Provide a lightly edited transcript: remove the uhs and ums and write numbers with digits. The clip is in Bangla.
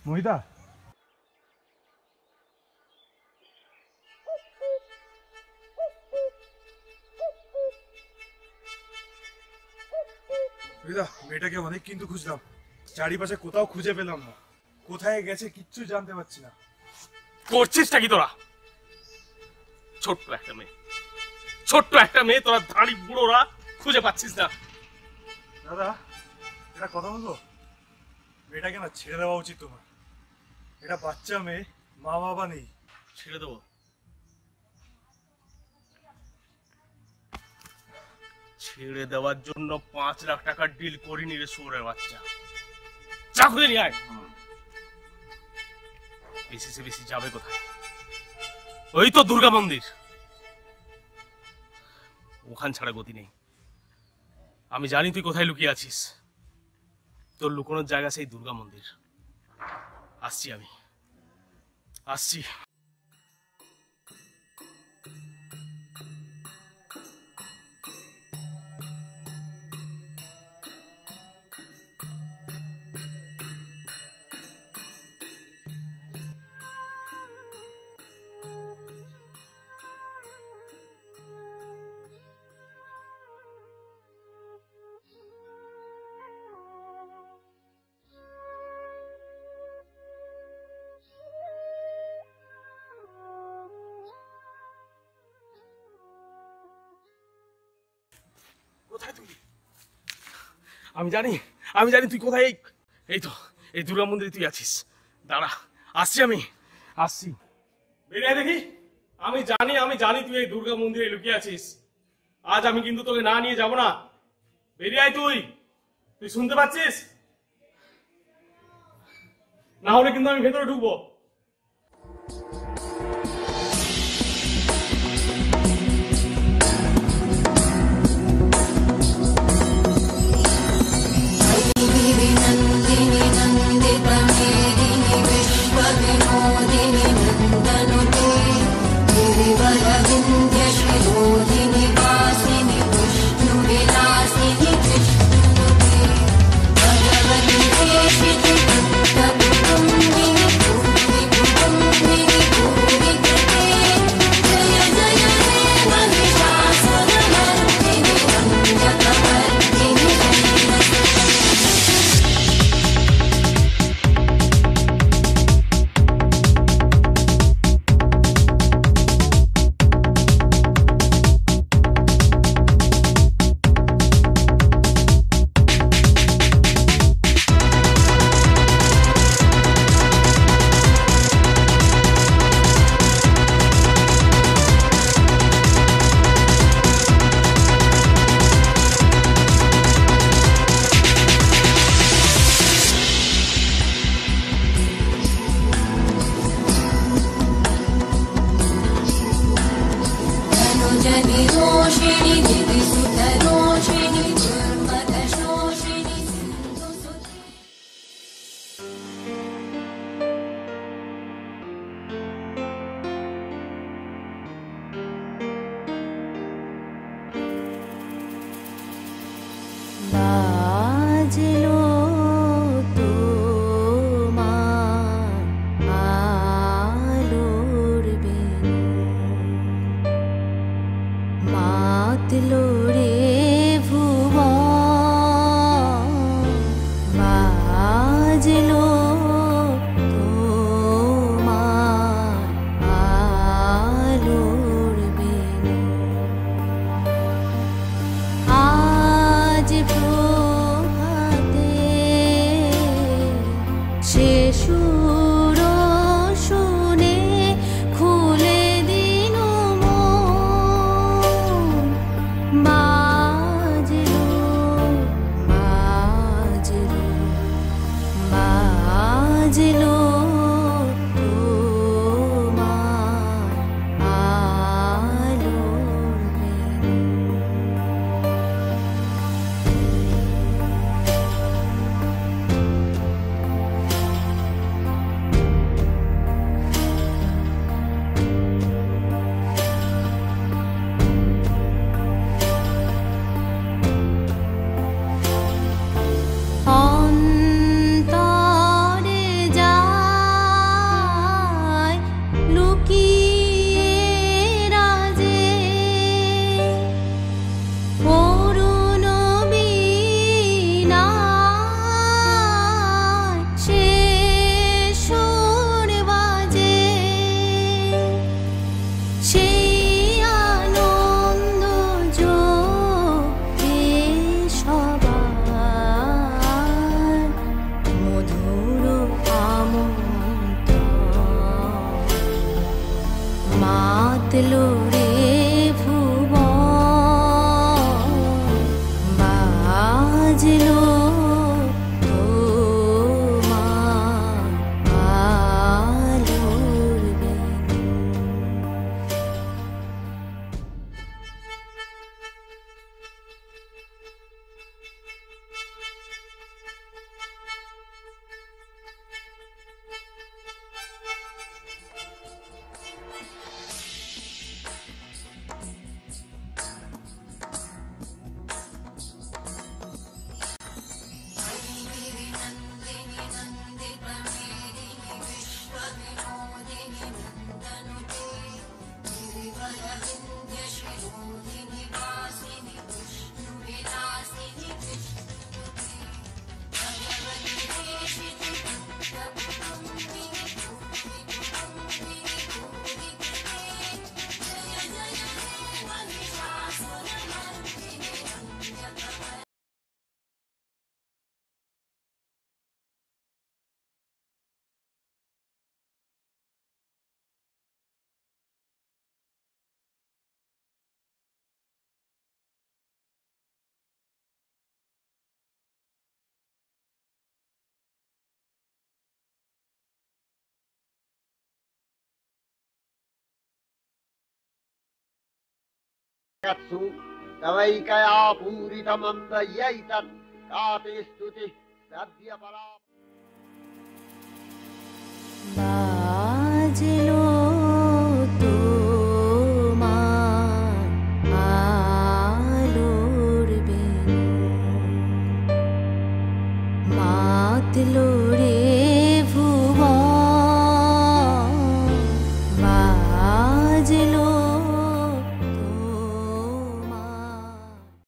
মহিতা, মেয়েটাকে অনেক কিন্তু খুঁজলাম, চারিপাশে কোথাও খুঁজে পেলাম না। কোথায় গেছে কিচ্ছু জানতে পারছি না। করছিসটা কি তোরা? ছোট্ট একটা মেয়ে তোরা দাঁড়ি বুড়োরা খুঁজে পাচ্ছিস না। দাদা, এটা কথা বলবো? মেয়েটাকে না ছেড়ে দেওয়া উচিত তোমার। এটা বাচ্চা মেয়ে, মা বাবা নেই। ছেড়ে দেবো? ছেড়ে দেওয়ার জন্য 5 লাখ টাকার ডিল করিনি রে শুয়োরের বাচ্চা। যা খুঁজে নিয়ে আয়। বেশি যাবে কোথায়? ওই তো দুর্গা মন্দির, ওখান ছাড়া গতি নেই। আমি জানি তুই কোথায় লুকিয়ে আছিস। তোর লুকোনোর জায়গা সেই দুর্গা মন্দির। আসছি। কোথায় তুই? আমি জানি তুই কোথায়। এই তো এই দুর্গা মন্দিরে তুই আছিস। দাঁড়া, আসছি। বেরিয়ে দেখি। আমি জানি তুই এই দুর্গা মন্দিরে লুকিয়ে আছিস। আজ আমি কিন্তু তোকে না নিয়ে যাব না। বেরিয়ে আয় তুই শুনতে পাচ্ছিস? না হলে কিন্তু আমি ভেতরে ঢুকবো। মাতলো রে মাতলো রে ভুবন, বাজলো তোমার আলোর বেণী। Katsu, tavaikaya puritamanda yaitat, kaate stuti, sadhya para. বাজলো তোমার আলোর বেণী, মাতলো